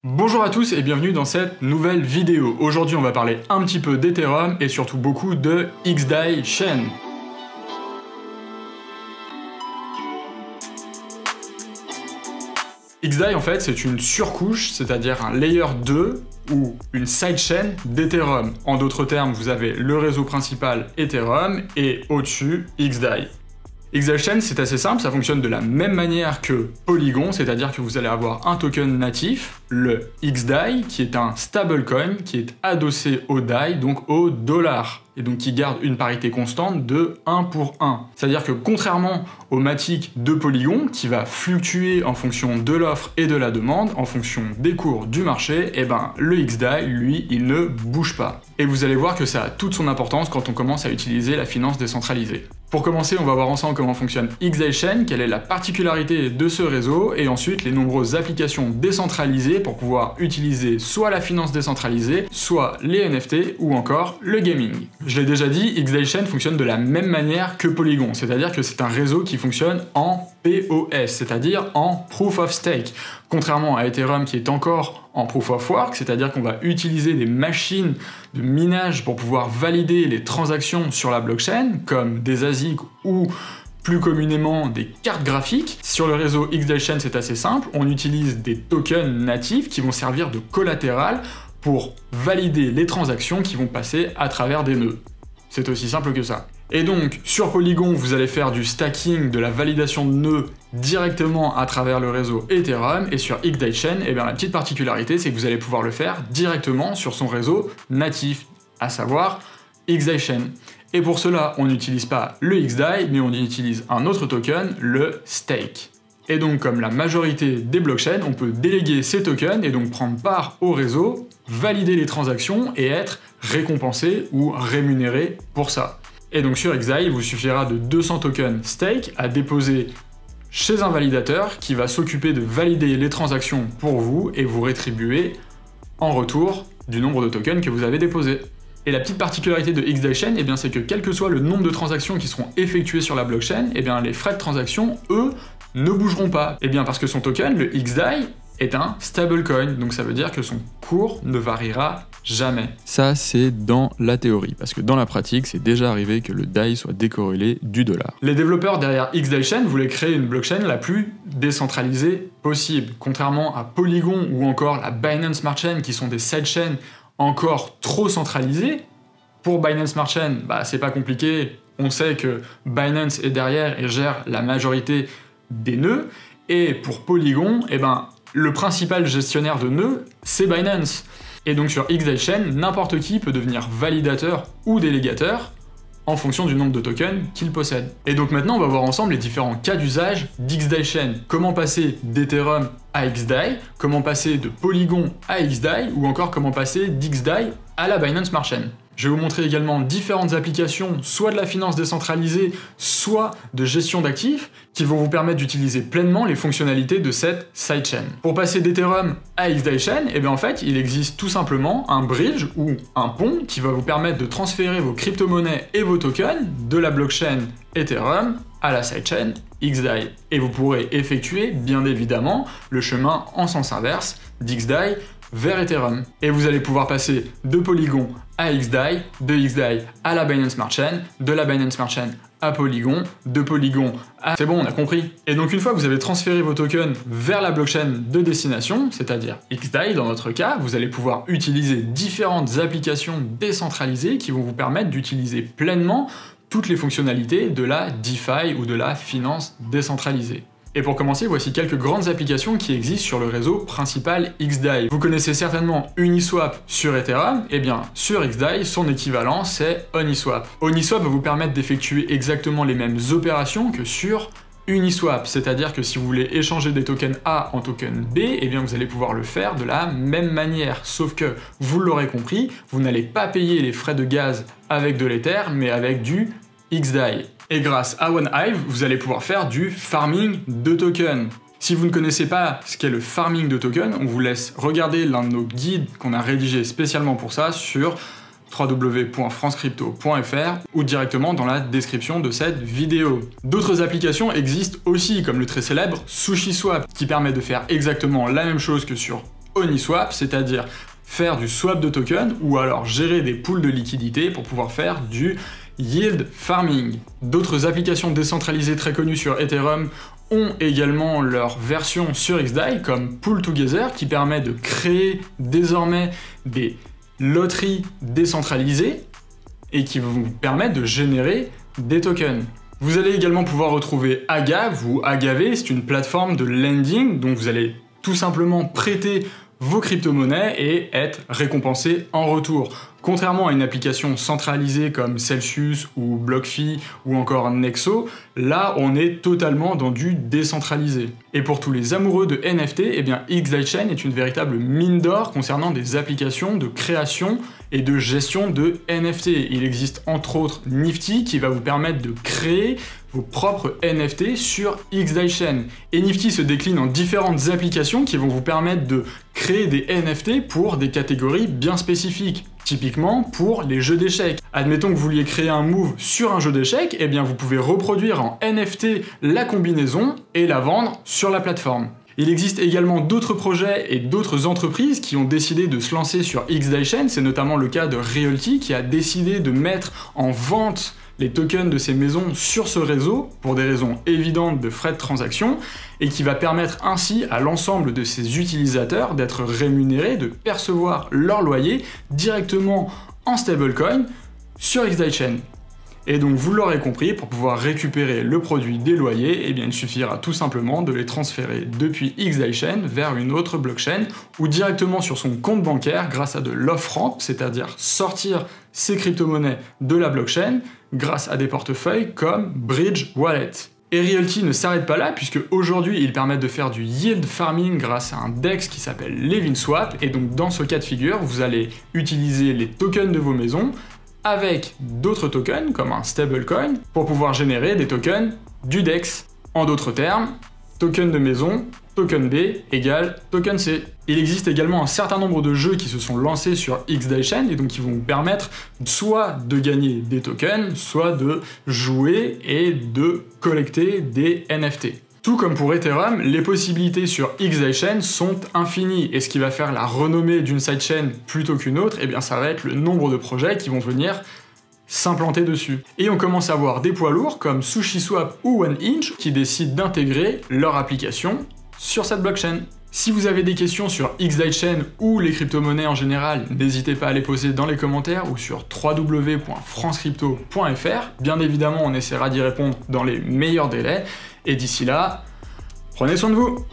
Bonjour à tous et bienvenue dans cette nouvelle vidéo. Aujourd'hui on va parler un petit peu d'Ethereum et surtout beaucoup de XDAI Chain. XDAI en fait c'est une surcouche, c'est-à-dire un layer 2 ou une sidechain d'Ethereum. En d'autres termes, vous avez le réseau principal Ethereum et au-dessus XDAI. XDAI Chain, c'est assez simple, ça fonctionne de la même manière que Polygon, c'est-à-dire que vous allez avoir un token natif, le XDAI, qui est un stablecoin, qui est adossé au DAI, donc au dollar, et donc qui garde une parité constante de 1 pour 1. C'est-à-dire que contrairement au Matic de Polygon, qui va fluctuer en fonction de l'offre et de la demande, en fonction des cours du marché, et ben le XDAI, lui, il ne bouge pas. Et vous allez voir que ça a toute son importance quand on commence à utiliser la finance décentralisée. Pour commencer, on va voir ensemble comment fonctionne XDAI Chain, quelle est la particularité de ce réseau, et ensuite les nombreuses applications décentralisées pour pouvoir utiliser soit la finance décentralisée, soit les NFT ou encore le gaming. Je l'ai déjà dit, XDAI Chain fonctionne de la même manière que Polygon, c'est-à-dire que c'est un réseau qui fonctionne en POS, c'est-à-dire en Proof of Stake. Contrairement à Ethereum qui est encore en Proof of Work, c'est-à-dire qu'on va utiliser des machines de minage pour pouvoir valider les transactions sur la blockchain, comme des ASIC ou plus communément des cartes graphiques. Sur le réseau XDAI Chain, c'est assez simple, on utilise des tokens natifs qui vont servir de collatéral pour valider les transactions qui vont passer à travers des nœuds. C'est aussi simple que ça. Et donc, sur Polygon, vous allez faire du stacking, de la validation de nœuds directement à travers le réseau Ethereum, et sur XDAI Chain, eh bien, la petite particularité, c'est que vous allez pouvoir le faire directement sur son réseau natif, à savoir XDAI Chain. Et pour cela, on n'utilise pas le XDAI, mais on utilise un autre token, le Stake. Et donc, comme la majorité des blockchains, on peut déléguer ces tokens et donc prendre part au réseau, valider les transactions et être récompensé ou rémunéré pour ça. Et donc sur XDAI, il vous suffira de 200 tokens stake à déposer chez un validateur qui va s'occuper de valider les transactions pour vous et vous rétribuer en retour du nombre de tokens que vous avez déposés. Et la petite particularité de XDAI Chain, eh bien, c'est que quel que soit le nombre de transactions qui seront effectuées sur la blockchain, eh bien, les frais de transaction, eux, ne bougeront pas. Eh bien parce que son token, le XDAI, est un stablecoin, donc ça veut dire que son cours ne variera jamais. Ça, c'est dans la théorie, parce que dans la pratique, c'est déjà arrivé que le DAI soit décorrélé du dollar. Les développeurs derrière XDAI Chain voulaient créer une blockchain la plus décentralisée possible, contrairement à Polygon ou encore la Binance Smart Chain, qui sont des sidechains encore trop centralisées. Pour Binance Smart Chain, c'est pas compliqué, on sait que Binance est derrière et gère la majorité des nœuds, et pour Polygon, le principal gestionnaire de nœuds, c'est Binance. Et donc sur XDAI Chain, n'importe qui peut devenir validateur ou délégateur en fonction du nombre de tokens qu'il possède. Et donc maintenant, on va voir ensemble les différents cas d'usage d'XDAI Chain. Comment passer d'Ethereum à XDAI, comment passer de Polygon à XDAI, ou encore comment passer d'XDAI à la Binance Smart Chain. Je vais vous montrer également différentes applications, soit de la finance décentralisée, soit de gestion d'actifs, qui vont vous permettre d'utiliser pleinement les fonctionnalités de cette sidechain. Pour passer d'Ethereum à XDAI Chain, en fait, il existe tout simplement un bridge ou un pont qui va vous permettre de transférer vos crypto-monnaies et vos tokens de la blockchain Ethereum à la sidechain XDAI. Et vous pourrez effectuer, bien évidemment, le chemin en sens inverse d'XDAI vers Ethereum. Et vous allez pouvoir passer de Polygon à XDAI, de XDAI à la Binance Smart Chain, de la Binance Smart Chain à Polygon, de Polygon à... C'est bon, on a compris. Et donc une fois que vous avez transféré vos tokens vers la blockchain de destination, c'est-à-dire XDAI dans notre cas, vous allez pouvoir utiliser différentes applications décentralisées qui vont vous permettre d'utiliser pleinement toutes les fonctionnalités de la DeFi ou de la finance décentralisée. Et pour commencer, voici quelques grandes applications qui existent sur le réseau principal XDAI. Vous connaissez certainement Uniswap sur Ethereum, et bien sur XDAI, son équivalent c'est Uniswap. Uniswap va vous permettre d'effectuer exactement les mêmes opérations que sur Uniswap, c'est-à-dire que si vous voulez échanger des tokens A en tokens B, eh bien vous allez pouvoir le faire de la même manière, sauf que, vous l'aurez compris, vous n'allez pas payer les frais de gaz avec de l'Ether, mais avec du XDAI. Et grâce à OneHive, vous allez pouvoir faire du farming de tokens. Si vous ne connaissez pas ce qu'est le farming de tokens, on vous laisse regarder l'un de nos guides qu'on a rédigé spécialement pour ça sur www.francecrypto.fr ou directement dans la description de cette vidéo. D'autres applications existent aussi, comme le très célèbre SushiSwap, qui permet de faire exactement la même chose que sur Uniswap, c'est-à-dire faire du swap de tokens ou alors gérer des pools de liquidités pour pouvoir faire du yield farming. D'autres applications décentralisées très connues sur Ethereum ont également leur version sur XDAI comme Pool Together qui permet de créer désormais des loteries décentralisées et qui vont vous permettre de générer des tokens. Vous allez également pouvoir retrouver Agave ou Agave, c'est une plateforme de lending dont vous allez tout simplement prêter vos crypto-monnaies et être récompensé en retour. Contrairement à une application centralisée comme Celsius ou BlockFi ou encore Nexo, là on est totalement dans du décentralisé. Et pour tous les amoureux de NFT, eh bien XDAI Chain est une véritable mine d'or concernant des applications de création et de gestion de NFT. Il existe entre autres Nifty qui va vous permettre de créer vos propres NFT sur XDAI Chain. Et Nifty se décline en différentes applications qui vont vous permettre de créer des NFT pour des catégories bien spécifiques. Typiquement pour les jeux d'échecs. Admettons que vous vouliez créer un move sur un jeu d'échecs, eh bien vous pouvez reproduire en NFT la combinaison et la vendre sur la plateforme. Il existe également d'autres projets et d'autres entreprises qui ont décidé de se lancer sur XDAI Chain, c'est notamment le cas de Realty qui a décidé de mettre en vente les tokens de ces maisons sur ce réseau pour des raisons évidentes de frais de transaction et qui va permettre ainsi à l'ensemble de ses utilisateurs d'être rémunérés, de percevoir leur loyer directement en stablecoin sur XDAI Chain. Et donc vous l'aurez compris, pour pouvoir récupérer le produit des loyers, eh bien, il suffira tout simplement de les transférer depuis XDAI Chain vers une autre blockchain ou directement sur son compte bancaire grâce à de l'off-ramp, c'est-à-dire sortir ses crypto-monnaies de la blockchain grâce à des portefeuilles comme Bridge Wallet. Et Realty ne s'arrête pas là, puisque aujourd'hui ils permettent de faire du yield farming grâce à un DEX qui s'appelle LevinSwap, et donc dans ce cas de figure, vous allez utiliser les tokens de vos maisons avec d'autres tokens, comme un stablecoin, pour pouvoir générer des tokens du DEX. En d'autres termes, token de maison, token B égale token C. Il existe également un certain nombre de jeux qui se sont lancés sur XDAI Chain et donc qui vont vous permettre soit de gagner des tokens, soit de jouer et de collecter des NFT. Tout comme pour Ethereum, les possibilités sur XDAI Chain sont infinies et ce qui va faire la renommée d'une sidechain plutôt qu'une autre, eh bien ça va être le nombre de projets qui vont venir s'implanter dessus. Et on commence à voir des poids lourds comme SushiSwap ou OneInch qui décident d'intégrer leur application sur cette blockchain. Si vous avez des questions sur XDAI Chain ou les crypto-monnaies en général, n'hésitez pas à les poser dans les commentaires ou sur www.francecrypto.fr. Bien évidemment, on essaiera d'y répondre dans les meilleurs délais. Et d'ici là, prenez soin de vous!